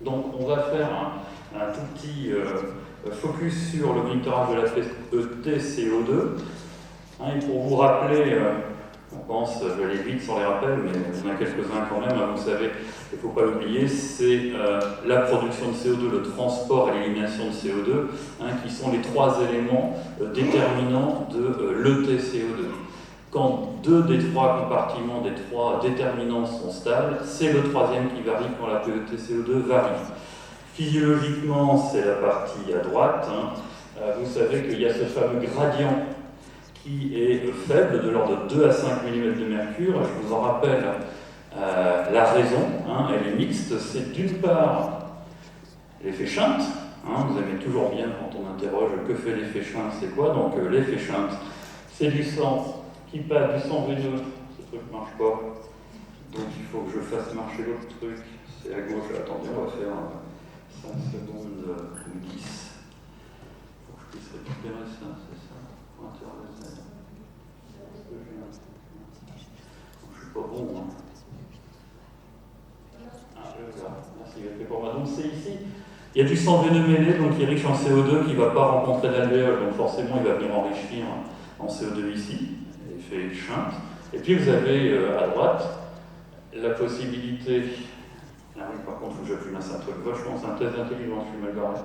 Donc on va faire un tout petit focus sur le monitorage de la PET CO2. Et pour vous rappeler, on pense, je vais aller vite sans les rappels, mais il y en a quelques-uns quand même, vous savez, il ne faut pas l'oublier, c'est la production de CO2, le transport et l'élimination de CO2, qui sont les trois éléments déterminants de l'ETCO2. Quand deux des trois compartiments, des trois déterminants sont stables, c'est le troisième qui varie quand la PETCO2 varie. Physiologiquement, c'est la partie à droite. Vous savez qu'il y a ce fameux gradient qui est faible, de l'ordre de 2 à 5 mm de mercure. Je vous en rappelle la raison, elle est mixte. C'est d'une part l'effet Shunt. Vous aimez toujours bien quand on interroge que fait l'effet Shunt, c'est quoi? Donc l'effet Shunt, c'est du sang qui passe, du sang veineux. Ce truc ne marche pas. Donc il faut que je fasse marcher l'autre truc. C'est à gauche. Attendez, on va faire 5 secondes ou 10. Il faut que je puisse récupérer ça, c'est ça. Je suis pas bon. Merci, il a fait pour moi. Donc c'est ici. Il y a du sang veineux mêlé, donc qui est riche en CO2, qui ne va pas rencontrer d'alvéole, donc forcément il va venir enrichir en CO2 ici, l'effet Shunt. Et puis vous avez à droite la possibilité. Ah oui, par contre, il faut que j'appuie c'est un truc vachement synthèse intelligent, je suis mal barré.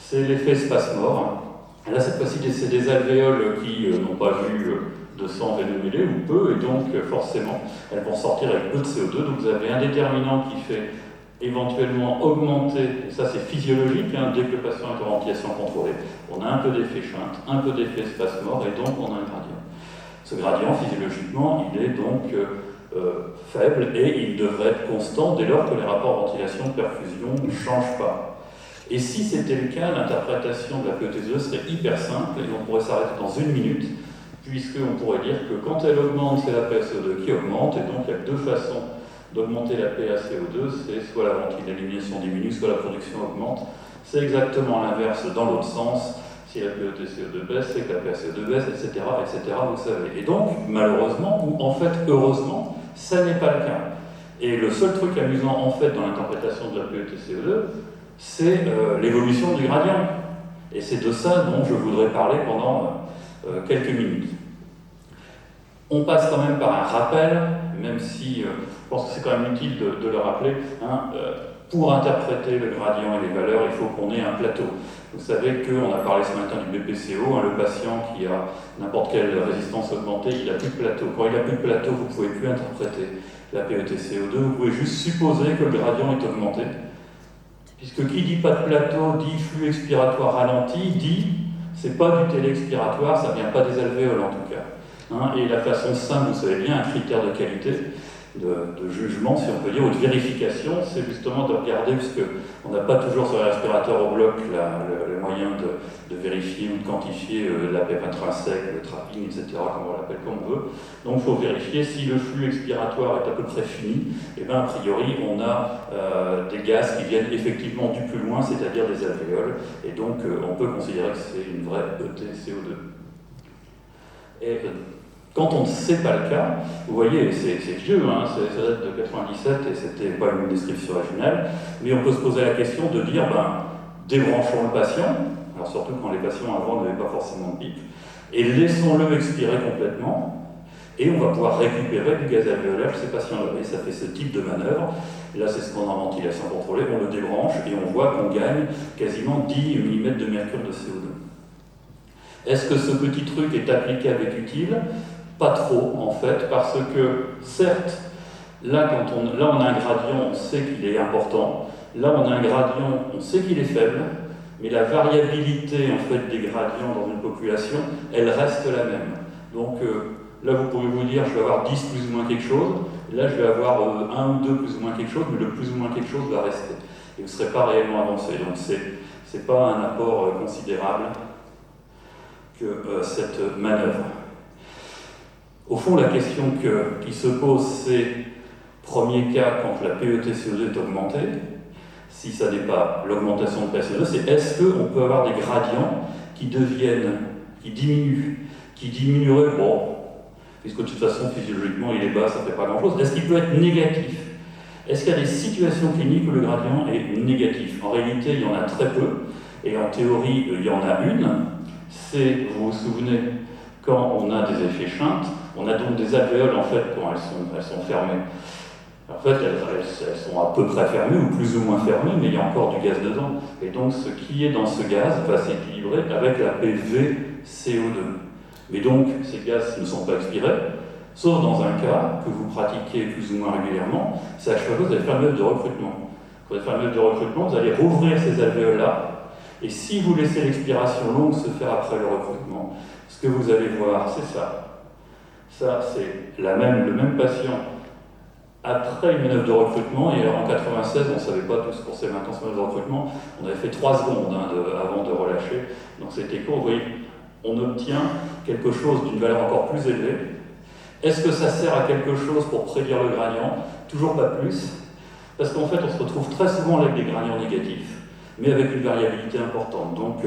C'est l'effet spasmore. Là, cette fois-ci, c'est des alvéoles qui n'ont pas vu de sang veineux mêlé, ou peu, et donc forcément, elles vont sortir avec peu de CO2. Donc vous avez un déterminant qui fait éventuellement augmenter, et ça c'est physiologique, dès que le patient est en ventilation contrôlée, on a un peu d'effet Shunt, un peu d'effet spasmore, et donc on a un gradient. Ce gradient, physiologiquement, il est donc faible, et il devrait être constant dès lors que les rapports ventilation-perfusion ne changent pas. Et si c'était le cas, l'interprétation de la PETCO2 serait hyper simple, et on pourrait s'arrêter dans 1 minute, puisqu'on pourrait dire que quand elle augmente, c'est la PaCO2 qui augmente, et donc il y a deux façons d'augmenter la PaCO2, c'est soit l'élimination diminue, soit la production augmente. C'est exactement l'inverse dans l'autre sens. Si la PETCO2 baisse, c'est que la PaCO2 baisse, etc., etc., vous savez. Et donc, malheureusement, ou en fait, heureusement, ça n'est pas le cas. Et le seul truc amusant, en fait, dans l'interprétation de la PETCO2, c'est l'évolution du gradient. Et c'est de ça dont je voudrais parler pendant quelques minutes. On passe quand même par un rappel, même si je pense que c'est quand même utile de le rappeler. Pour interpréter le gradient et les valeurs, il faut qu'on ait un plateau. Vous savez qu'on a parlé ce matin du BPCO, le patient qui a n'importe quelle résistance augmentée, il n'a plus de plateau. Quand il n'a plus de plateau, vous ne pouvez plus interpréter la PETCO2, vous pouvez juste supposer que le gradient est augmenté. Puisque qui dit pas de plateau, dit flux expiratoire ralenti, dit c'est pas du télé-expiratoire, ça vient pas des alvéoles en tout cas. Et la façon simple, vous savez bien, un critère de qualité, de jugement, si on peut dire, ou de vérification, c'est justement de regarder, puisqu'on n'a pas toujours sur les respirateurs au bloc le moyen de vérifier ou de quantifier la PEP intrinsèque, le trapping, etc., comme on l'appelle comme on veut. Donc il faut vérifier si le flux expiratoire est à peu près fini, et bien a priori on a des gaz qui viennent effectivement du plus loin, c'est-à-dire des alvéoles, et donc on peut considérer que c'est une vraie ETCO2. Et quand on ne sait pas le cas, vous voyez, c'est vieux, ça date de 97 et c'était pas une description originale, mais on peut se poser la question de dire, débranchons le patient, alors surtout quand les patients avant n'avaient pas forcément de pipe, et laissons-le expirer complètement, et on va pouvoir récupérer du gaz alvéolaire chez ces patients-là. Et ça fait ce type de manœuvre. Là, c'est ce qu'on a en ventilation contrôlée, on le débranche et on voit qu'on gagne quasiment 10 mm de mercure de CO2. Est-ce que ce petit truc est applicable et utile? Pas trop, en fait, parce que, certes, là, on a un gradient, on sait qu'il est important. Là, on a un gradient, on sait qu'il est faible, mais la variabilité, en fait, des gradients dans une population, elle reste la même. Donc, là, vous pouvez vous dire, je vais avoir 10 plus ou moins quelque chose. Là, je vais avoir 1 ou 2 plus ou moins quelque chose, mais le plus ou moins quelque chose va rester. Et vous ne serez pas réellement avancé. Donc, c'est pas un apport considérable que cette manœuvre. Au fond, la question qui se pose, c'est, premier cas, quand la PETCO2 est augmentée, si ça n'est pas l'augmentation de PaCO2, c'est est-ce qu'on peut avoir des gradients qui diminueraient, puisque de toute façon, physiologiquement, il est bas, ça ne fait pas grand-chose, est-ce qu'il peut être négatif? Est-ce qu'il y a des situations cliniques où le gradient est négatif? En réalité, il y en a très peu, et en théorie, il y en a une. C'est, vous vous souvenez, quand on a des effets Shunt, on a donc des alvéoles, en fait, quand elles sont fermées. En fait, elles sont à peu près fermées, ou plus ou moins fermées, mais il y a encore du gaz dedans. Et donc, ce qui est dans ce gaz va s'équilibrer avec la PVCO2. Mais donc, ces gaz ne sont pas expirés, sauf dans un cas que vous pratiquez plus ou moins régulièrement, c'est à chaque fois que vous allez faire une œuvre de recrutement. Quand vous allez faire une œuvre de recrutement, vous allez rouvrir ces alvéoles-là, et si vous laissez l'expiration longue se faire après le recrutement, ce que vous allez voir, c'est ça. Ça, c'est le même patient après une manœuvre de recrutement, et alors en 96, on ne savait pas tout ce qu'on savait maintenant sur manœuvre de recrutement, on avait fait 3 secondes avant de relâcher, donc c'était court. Vous voyez, on obtient quelque chose d'une valeur encore plus élevée. Est-ce que ça sert à quelque chose pour prédire le gradient? Toujours pas plus, parce qu'en fait, on se retrouve très souvent avec des gradients négatifs, mais avec une variabilité importante. Donc,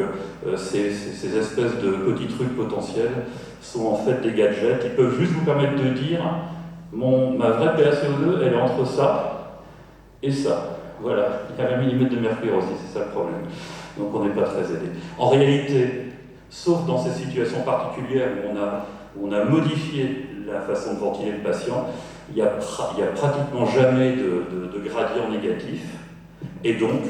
ces espèces de petits trucs potentiels sont en fait des gadgets qui peuvent juste vous permettre de dire ma vraie PaCO2, elle est entre ça et ça. Voilà, il y a 1 mm de mercure aussi, c'est ça le problème. Donc on n'est pas très aidé. En réalité, sauf dans ces situations particulières où on a modifié la façon de ventiler le patient, il n'y a pratiquement jamais de gradient négatif. Et donc,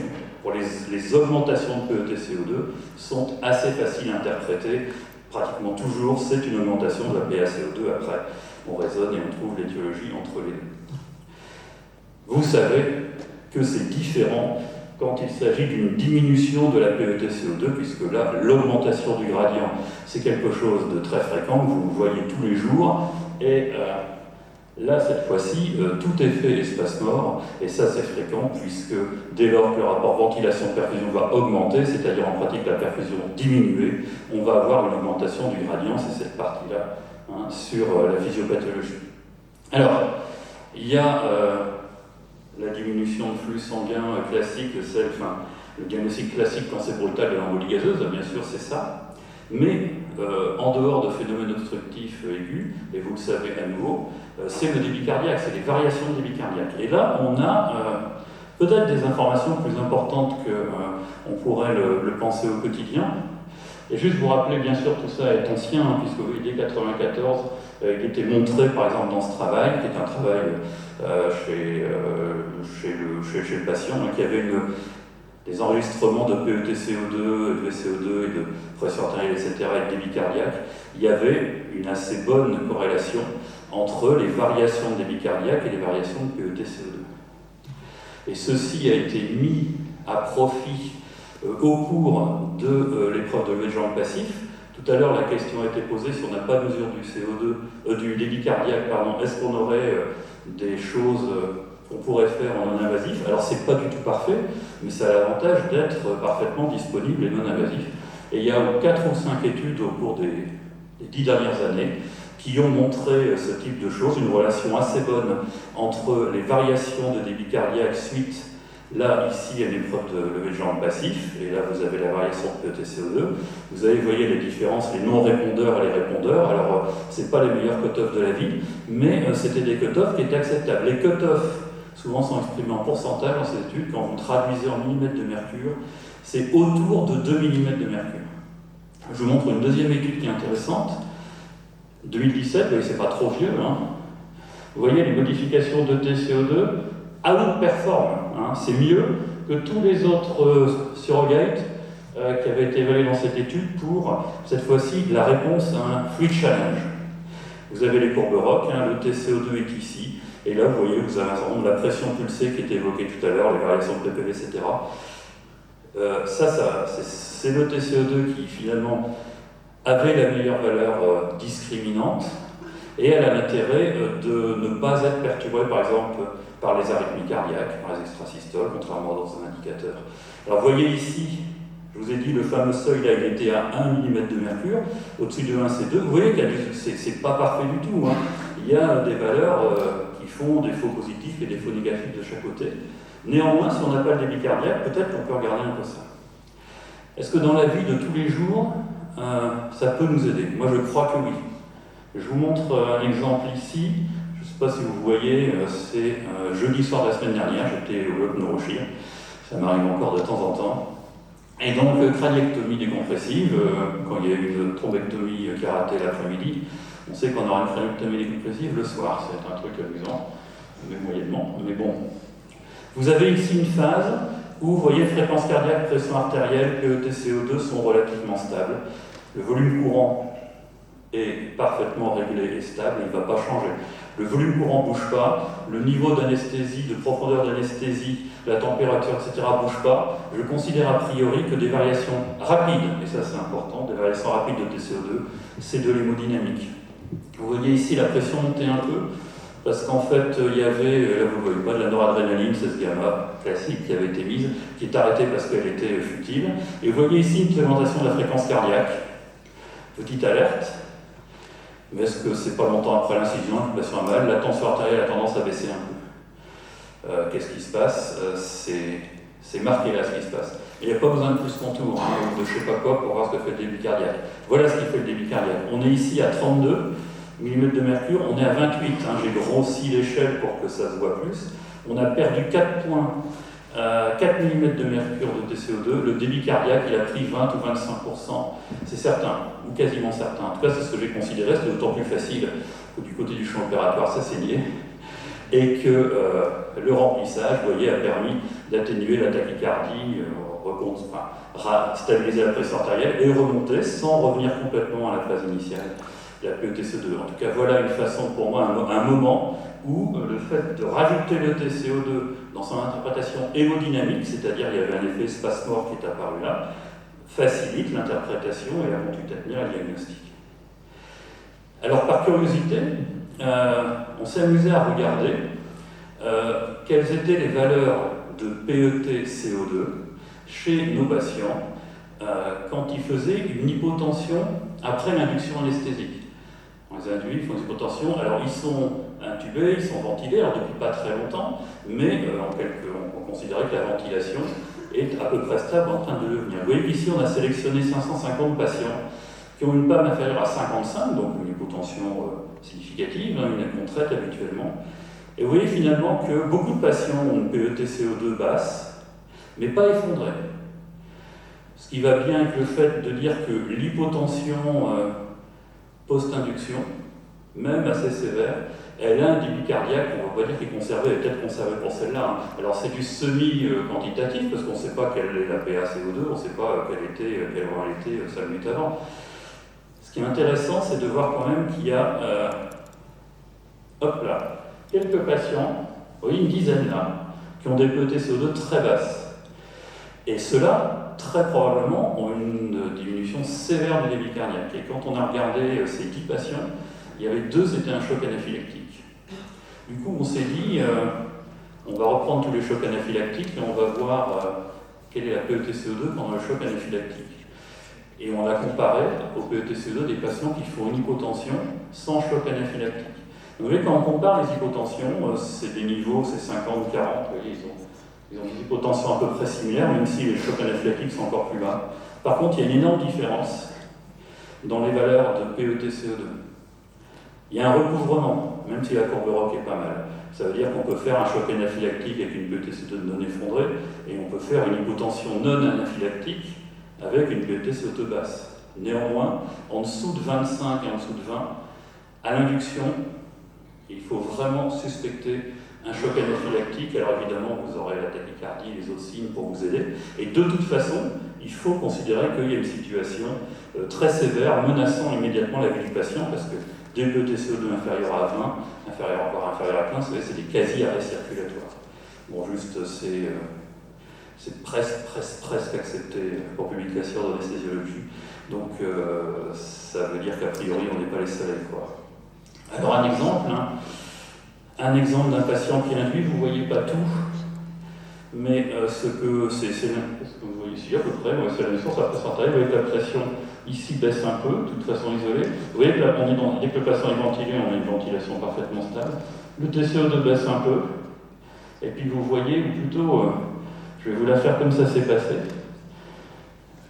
pour les augmentations de PET-CO2 sont assez faciles à interpréter. Pratiquement toujours, c'est une augmentation de la PaCO2 après. On raisonne et on trouve l'étiologie entre les deux. Vous savez que c'est différent quand il s'agit d'une diminution de la PET-CO2, puisque là, l'augmentation du gradient, c'est quelque chose de très fréquent, que vous voyez tous les jours, et là, cette fois-ci, tout est fait espace mort, et ça c'est fréquent, puisque dès lors que le rapport ventilation-perfusion va augmenter, c'est-à-dire en pratique la perfusion diminuer, on va avoir une augmentation du gradient, c'est cette partie-là, sur la physiopathologie. Alors, il y a la diminution de flux sanguin classique, le diagnostic classique quand c'est brutal de l'embolie gazeuse, bien sûr c'est ça, mais en dehors de phénomènes obstructifs aigus, et vous le savez à nouveau, c'est le débit cardiaque, c'est les variations de débit cardiaque. Et là, on a peut-être des informations plus importantes qu'on pourrait le penser au quotidien. Et juste vous rappeler, bien sûr, tout ça est ancien, puisque vous voyez, 94, qui était montré, par exemple, dans ce travail, qui est un travail chez le patient, qui avait des enregistrements de PET-CO2, de VCO2 et de pression artérielle, etc., et de débit cardiaque. Il y avait une assez bonne corrélation entre les variations de débit cardiaque et les variations de PET-CO2. Et ceci a été mis à profit au cours de l'épreuve de levée de jambe passif. Tout à l'heure, la question a été posée, si on n'a pas de mesure du CO2, du débit cardiaque, est-ce qu'on aurait des choses qu'on pourrait faire en non-invasif? Alors, c'est pas du tout parfait, mais ça a l'avantage d'être parfaitement disponible et non-invasif. Et il y a 4 ou 5 études au cours des 10 dernières années qui ont montré ce type de choses, une relation assez bonne entre les variations de débit cardiaque suite, là, ici, à une épreuve de levée de jambe passif, et là, vous avez la variation de PET-CO2. Vous avez, voyez, les différences, les non-répondeurs et les répondeurs. Alors, c'est pas les meilleurs cut-offs de la vie, mais c'était des cut-offs qui étaient acceptables. Les cut-offs, souvent, sont exprimés en pourcentage dans ces études. Quand vous traduisez en millimètres de mercure, c'est autour de 2 mm de mercure. Je vous montre une deuxième étude qui est intéressante. 2017, vous voyez, c'est pas trop vieux, hein. Vous voyez les modifications de TCO2 outperform, c'est mieux que tous les autres surrogates qui avaient été évalués dans cette étude pour, cette fois-ci, la réponse à un fluid challenge. Vous avez les courbes ROC, le TCO2 est ici, et là, vous voyez, vous avez un certain nombre de la pression pulsée qui était évoquée tout à l'heure, les variations de PPV, etc. C'est le TCO2 qui, finalement, avait la meilleure valeur discriminante, et elle a l'intérêt de ne pas être perturbée, par exemple, par les arythmies cardiaques, par les extrasystoles, contrairement à d'autres indicateurs. Alors, vous voyez ici, je vous ai dit, le fameux seuil, là, il était à 1 mm de mercure, au-dessus de 1, c'est 2. Vous voyez que c'est pas parfait du tout, hein. Il y a des valeurs qui font des faux positifs et des faux négatifs de chaque côté. Néanmoins, si on n'a pas le débit cardiaque, peut-être qu'on peut regarder un peu ça. Est-ce que dans la vie de tous les jours, ça peut nous aider? Moi, je crois que oui. Je vous montre un exemple ici. Je ne sais sais pas si vous voyez, c'est jeudi soir de la semaine dernière, j'étais au bloc Neurochir, ça m'arrive encore de temps en temps. Et donc, craniectomie décompressive, quand il y a une thrombectomie qui a raté l'après-midi, on sait qu'on aura une craniectomie décompressive le soir, c'est un truc amusant, mais moyennement, mais bon. Vous avez ici une phase où, vous voyez, fréquence cardiaque, pression artérielle, PET, CO2 sont relativement stables. Le volume courant est parfaitement réglé et stable, il ne va pas changer. Le volume courant ne bouge pas, le niveau d'anesthésie, de profondeur d'anesthésie, la température, etc. ne bouge pas. Je considère a priori que des variations rapides, et ça c'est important, des variations rapides de TCO2, c'est de l'hémodynamique. Vous voyez ici la pression monter un peu, parce qu'en fait il y avait, là vous ne voyez pas, de la noradrénaline, 16 gamma classique qui avait été mise, qui est arrêtée parce qu'elle était futile. Et vous voyez ici une augmentation de la fréquence cardiaque, petite alerte. Mais est-ce que c'est pas longtemps après l'incision, le patient a mal, la tension artérielle a tendance à baisser un peu. Qu'est-ce qui se passe? C'est marqué là ce qui se passe. Il n'y a pas besoin de plus contour, ou de je sais pas quoi pour voir ce que fait le débit cardiaque. Voilà ce qui fait le débit cardiaque. On est ici à 32 mm de mercure, on est à 28. J'ai grossi l'échelle pour que ça se voit plus. On a perdu 4 points. 4 mm de mercure de TCO2, le débit cardiaque il a pris 20 ou 25%, c'est certain, ou quasiment certain. En tout cas, c'est ce que j'ai considéré, c'est d'autant plus facile que du côté du champ opératoire, ça saignait, et que le remplissage, vous voyez, a permis d'atténuer la tachycardie, stabiliser la pression artérielle et remonter sans revenir complètement à la phase initiale, la PETCO2. En tout cas, voilà une façon pour moi, un moment où le fait de rajouter le TCO2 dans son interprétation hémodynamique, c'est-à-dire il y avait un effet spasmore qui est apparu là, facilite l'interprétation et la conduite à tenir et le diagnostic. Alors par curiosité, on s'est amusé à regarder quelles étaient les valeurs de PET-CO2 chez nos patients quand ils faisaient une hypotension après l'induction anesthésique. Les induits font une hypotension, alors ils sont intubés, ils sont ventilés, alors depuis pas très longtemps, mais on considérait que la ventilation est à peu près stable en train de le devenir. Vous voyez qu'ici on a sélectionné 550 patients qui ont une PAM inférieure à 55, donc une hypotension significative, qu'on traite habituellement. Et vous voyez finalement que beaucoup de patients ont une PET-CO2 basse, mais pas effondrée. Ce qui va bien avec le fait de dire que l'hypotension post-induction, même assez sévère, elle a un débit cardiaque, on ne va pas dire qu'il est conservé, elle est peut-être conservé pour celle-là. Alors c'est du semi-quantitatif, parce qu'on ne sait pas quelle est la PaCO2, on ne sait pas quelle aura été 5 minutes avant. Ce qui est intéressant, c'est de voir quand même qu'il y a, quelques patients, vous voyez une dizaine là, qui ont des PET-CO2 très basses. Et ceux-là, très probablement, ont une diminution sévère du débit cardiaque. Et quand on a regardé ces 10 patients, il y avait 2 c'était un choc anaphylactique. Du coup, on s'est dit, on va reprendre tous les chocs anaphylactiques et on va voir quelle est la PET-CO2 pendant le choc anaphylactique. Et on a comparé au PET-CO2 des patients qui font une hypotension sans choc anaphylactique. Vous voyez, quand on compare les hypotensions, c'est des niveaux, c'est 50, 40, vous voyez, ils ont des hypotensions à peu près similaires, même si les chocs anaphylactiques sont encore plus bas. Par contre, il y a une énorme différence dans les valeurs de PET-CO2. Il y a un recouvrement, même si la courbe ROC est pas mal. Ça veut dire qu'on peut faire un choc anaphylactique avec une PET-CO2 non effondrée, et on peut faire une hypotension non anaphylactique avec une PET-CO2 basse. Néanmoins, en dessous de 25 et en dessous de 20, à l'induction, il faut vraiment suspecter un choc anaphylactique. Alors évidemment, vous aurez la tachycardie, les autres signes pour vous aider. Et de toute façon, il faut considérer qu'il y a une situation très sévère, menaçant immédiatement la vie du patient, parce que des PET-CO2 inférieurs à 20, inférieurs à 15, vous savez, c'est des quasi-arrêts circulatoires. Bon, juste, c'est presque accepté pour publication dans l'anesthésiologie. Donc, ça veut dire qu'a priori, on n'est pas les seuls à le croire. Alors, un exemple d'un patient qui induit, vous ne voyez pas tout, mais ce que vous voyez ici à peu près, c'est la naissance à la pression artérielle. Vous voyez que la pression ici baisse un peu, de toute façon isolée. Vous voyez que dès que le patient est ventilé, on a une ventilation parfaitement stable. Le TCO2 baisse un peu, et puis vous voyez, ou plutôt, je vais vous la faire comme ça s'est passé.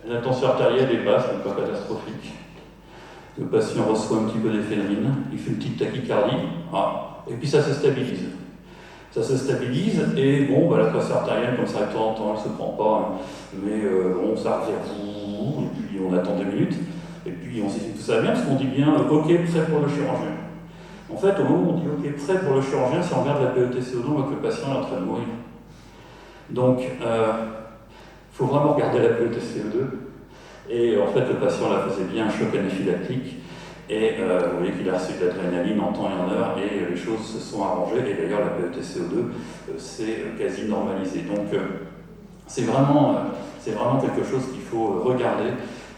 La tension artérielle est basse, mais pas catastrophique. Le patient reçoit un petit peu d'éphédrine, il fait une petite tachycardie. et puis ça se stabilise. Ça se stabilise, et bon, bah, la pression artérielle, comme ça, de temps en temps, elle ne se prend pas, hein, mais bon, ça revient, et puis on attend 2 minutes, et puis on sait tout ça bien, parce qu'on dit bien, OK, prêt pour le chirurgien. En fait, au moment où on dit OK, prêt pour le chirurgien, si on regarde la PET-CO2, on voit que le patient est en train de mourir. Donc, il faut vraiment regarder la PET-CO2, et en fait, le patient là faisait bien un choc anaphylactique, et vous voyez qu'il a reçu de l'adrénaline en temps et en heure, et les choses se sont arrangées, et d'ailleurs la PET-CO2 s'est quasi normalisée. Donc c'est vraiment quelque chose qu'il faut regarder.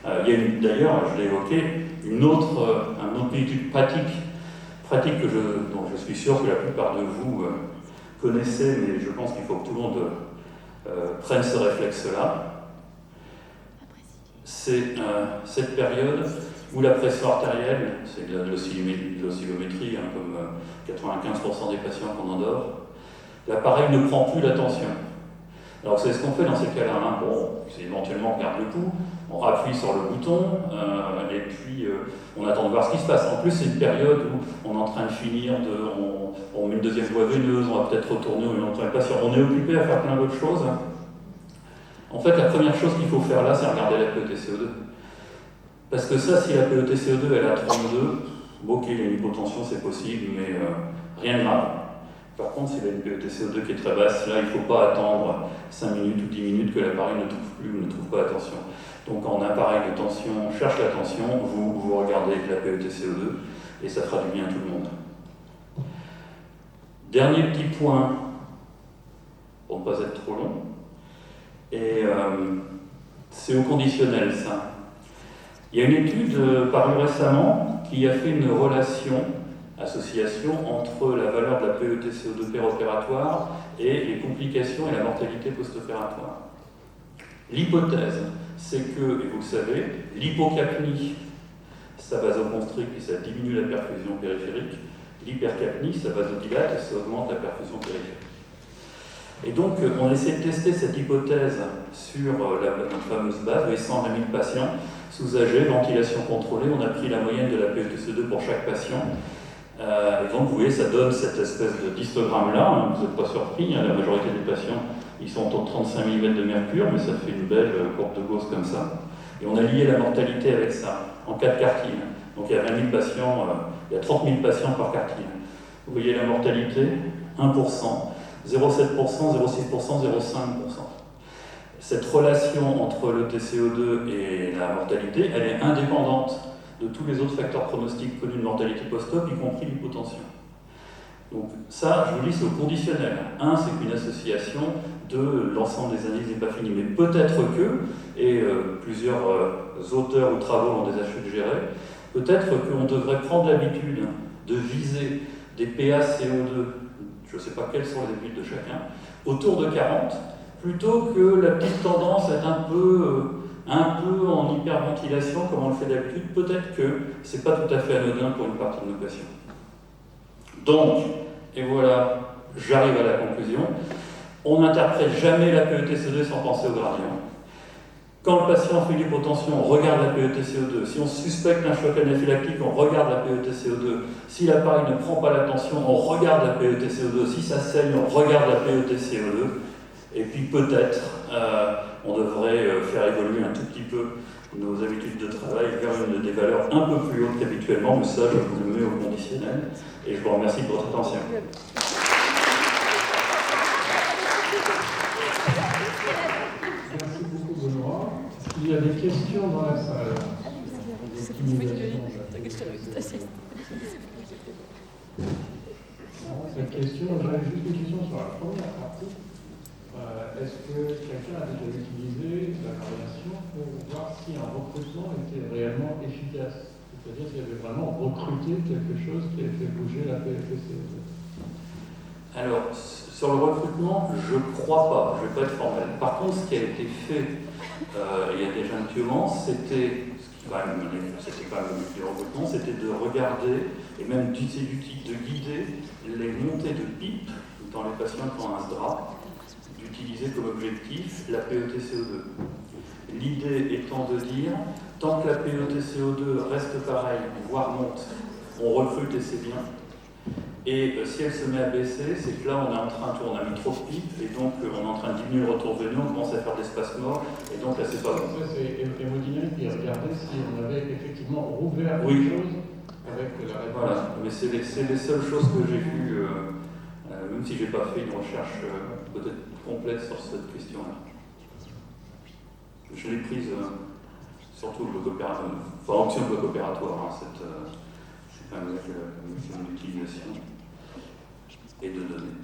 Il y a d'ailleurs, je l'ai évoqué, une autre étude pratique dont je suis sûr que la plupart de vous connaissez, mais je pense qu'il faut que tout le monde prenne ce réflexe-là. C'est cette période où la pression artérielle, c'est de l'oscillométrie, hein, comme 95% des patients qu'on endort, l'appareil ne prend plus la tension. Alors c'est ce qu'on fait dans ces cas-là, hein. Bon, c'est éventuellement on regarde le pouls, on appuie sur le bouton, et puis on attend de voir ce qui se passe. En plus, c'est une période où on est en train de finir, on met une deuxième voie veineuse, on va peut-être retourner au moment de patient. On est occupé à faire plein d'autres choses. En fait, la première chose qu'il faut faire là, c'est regarder la PET-CO2. Parce que ça, si la PET-CO2 elle est à 32, bon, ok, une hypotension c'est possible, mais rien de grave. Par contre, s'il y a une PET-CO2 qui est très basse, là, il ne faut pas attendre 5 minutes ou 10 minutes que l'appareil ne trouve plus ou ne trouve pas la tension. Donc, en appareil de tension, cherche la tension, vous regardez la PET-CO2 et ça fera du bien à tout le monde. Dernier petit point, pour ne pas être trop long, et c'est au conditionnel ça. Il y a une étude parue récemment qui a fait une association entre la valeur de la PET-CO2 péropératoire et les complications et la mortalité post-opératoire. L'hypothèse, c'est que, et vous le savez, l'hypocapnie, ça vasoconstricte et ça diminue la perfusion périphérique. L'hypercapnie, ça vasodilate et ça augmente la perfusion périphérique. Et donc, on essaie de tester cette hypothèse sur notre fameuse base de 120 000 patients sous-âgés, ventilation contrôlée. On a pris la moyenne de la PET-CO2 pour chaque patient. Et donc, vous voyez, ça donne cette espèce d'histogramme-là. Hein, vous n'êtes pas surpris, hein, la majorité des patients, ils sont autour de 35 mm de mercure, mais ça fait une belle courbe de Gauss comme ça. Et on a lié la mortalité avec ça, en 4 quartiles. Donc, il y a 20 000 patients, il y a 30 000 patients par quartile. Vous voyez la mortalité, 1%. 0,7%, 0,6%, 0,5%. Cette relation entre le TCO2 et la mortalité, elle est indépendante de tous les autres facteurs pronostiques connus de mortalité post-op, y compris l'hypotension. Donc ça, je vous dis, c'est au conditionnel. C'est qu'une association de l'ensemble des analyses n'est pas finie, mais peut-être que, et plusieurs auteurs ou travaux l'ont déjà suggéré, peut-être qu'on devrait prendre l'habitude de viser des PaCO2, je ne sais pas quelles sont les études de chacun, autour de 40, plutôt que la petite tendance à être un peu en hyperventilation, comme on le fait d'habitude. Peut-être que ce n'est pas tout à fait anodin pour une partie de nos patients. Donc, et voilà, j'arrive à la conclusion, on n'interprète jamais la PET-CO2 sans penser au gradient. Quand le patient fait une hypotension, on regarde la PET-CO2. Si on suspecte un choc anaphylactique, on regarde la PET-CO2. Si l'appareil ne prend pas la tension, on regarde la PET-CO2. Si ça saigne, on regarde la PET-CO2. Et puis peut-être, on devrait faire évoluer un tout petit peu nos habitudes de travail vers des valeurs un peu plus hautes qu'habituellement. Mais ça, je vous le mets au conditionnel. Et je vous remercie pour votre attention. Il y a des questions dans la salle. Cette question, j'avais juste une question sur la première partie. Est-ce que quelqu'un a déjà utilisé la variation pour voir si un recrutement était réellement efficace? C'est-à-dire s'il y avait vraiment recruté quelque chose qui a fait bouger la PFC? Alors, sur le recrutement, je ne crois pas, je ne vais pas être formel. Par contre, ce qui a été fait il y a déjà un petit moment, c'était quand même le but du recrutement, c'était de regarder et même de guider les montées de pipe dans les patients qui ont un SDRA, d'utiliser comme objectif la PET-CO2. L'idée étant de dire, tant que la PET-CO2 reste pareille, voire monte, on recrute et c'est bien. Et si elle se met à baisser, c'est que là on est en train, on a mis trop de pipe, et donc on est en train de diminuer le retour venu, on commence à faire de l'espace mort, et donc là c'est pas bon. Ça, c'est hémodynamique, et regarder si on avait effectivement rouvert quelque chose avec la réponse. Voilà, mais c'est les seules choses que j'ai vues, même si j'ai pas fait une recherche peut-être complète sur cette question-là. Je l'ai prise surtout au bloc opératoire, enfin option bloc opératoire, cette d'utilisation et de données.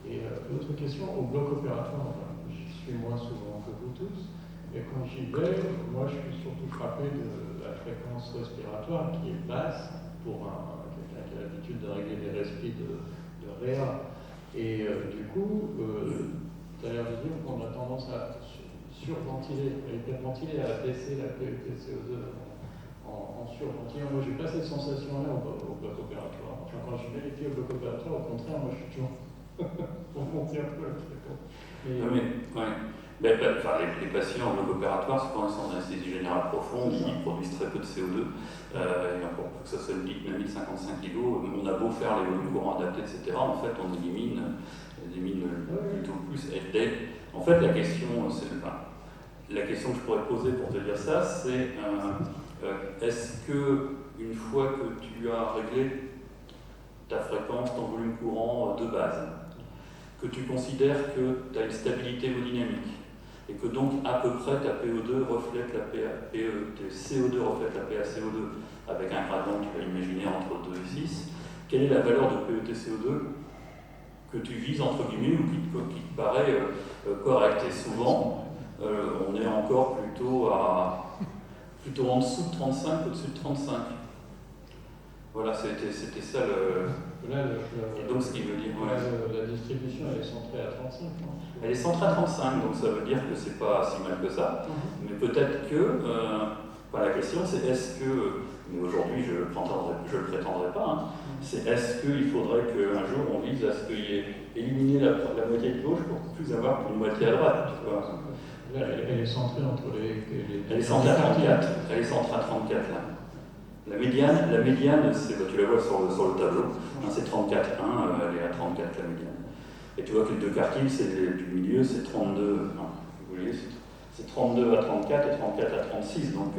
Et autre question, au bloc opératoire, j'y suis moins souvent que vous tous, et quand j'y vais, moi je suis surtout frappé de la fréquence respiratoire qui est basse pour quelqu'un qui a l'habitude de régler des respires de réa. Et du coup, tu as l'air de dire qu'on a tendance à surventiler, à hyperventiler, à baisser la PET-CO2 en surventilant. Moi, j'ai pas cette sensation-là au bloc opératoire. Enfin, quand je mets les pieds au bloc opératoire, au contraire, moi, je suis toujours pour monter un peu la fréquence. Les patients en bloc opératoire, c'est quand ils sont en anesthésie générale profonde, ils produisent très peu de CO2. Et encore pour que ça soit une dynamique de 55 kg, on a beau faire les volumes courants adaptés, etc. En fait, on élimine plutôt plus. En fait, la question que je pourrais poser pour te dire ça, c'est est-ce que une fois que tu as réglé ta fréquence, ton volume courant de base, que tu considères que tu as une stabilité hémodynamique et que donc à peu près ta PO2 reflète la tes CO2 reflète la PaCO2 avec un gradient que tu vas imaginer entre 2 et 6, quelle est la valeur de PET-CO2 que tu vises entre guillemets ou qui te paraît correcte? Et souvent, on est encore plutôt en dessous de 35 qu'au-dessus de 35. Voilà, c'était ça et donc ce qui veut dire. La distribution, elle est centrée à 35. Elle est centrée à 35, donc ça veut dire que c'est pas si mal que ça. Mais peut-être que. La question c'est est-ce que. Mais aujourd'hui, je le prétendrai pas. C'est est-ce qu'il faudrait qu'un jour on vise à ce qu'il y ait éliminé la moitié de gauche pour plus avoir qu'une moitié à droite. Tu vois. Elle est centrée entre les. Elle est centrée à 34. Elle est centrée à 34 là. La médiane, tu la vois sur le tableau, c'est 34,1, elle est à 34 la médiane. Et tu vois que les deux quartiles, du milieu, c'est 32, vous voyez, c'est 32 à 34 et 34 à 36, donc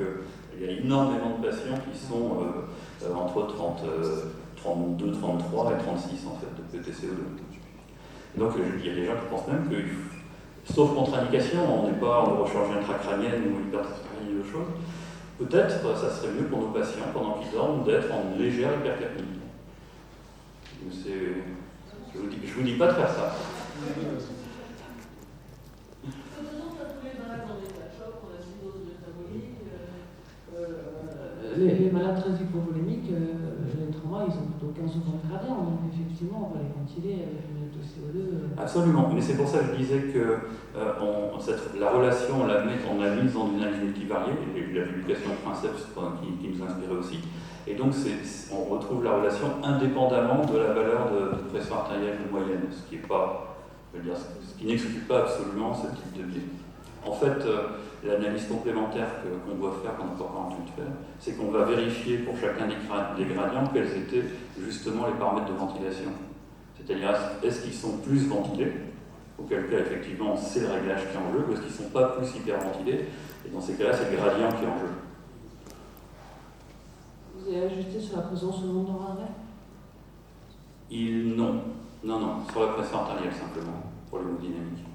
il y a énormément de patients qui sont entre 32, 33 et 36 en fait de PTCO2. Donc il y a des gens qui pensent même que, sauf contre-indication, on n'est pas en neurochirurgie intracrânienne ou hypertrophique de choses, peut-être ça serait mieux pour nos patients pendant qu'ils dorment d'être en légère hypercapnie. Je vous dis pas de faire ça. Les malades très hypovolémiques, les traumas, ils ont plutôt 15 secondes de gradient, donc effectivement, on va les ventiler avec une note de CO2. Absolument, mais c'est pour ça que je disais que la relation, on l'a mise dans une analyse multivariée, et la publication de Princeps qui nous inspirait aussi. Et donc, on retrouve la relation indépendamment de la valeur de pression artérielle moyenne, ce qui n'exclue pas absolument ce type de biais. En fait, l'analyse complémentaire qu'on doit faire, qu'on n'a pas encore entendu faire, c'est qu'on va vérifier pour chacun des gradients quels étaient justement les paramètres de ventilation. C'est-à-dire, est-ce qu'ils sont plus ventilés, auquel cas, effectivement, c'est le réglage qui est en jeu, ou est-ce qu'ils ne sont pas plus hyperventilés, et dans ces cas-là, c'est le gradient qui est en jeu. Vous avez ajusté sur la présence de monde d'arrêt ? Non, sur la pression artérielle simplement, pour l'hémodynamique.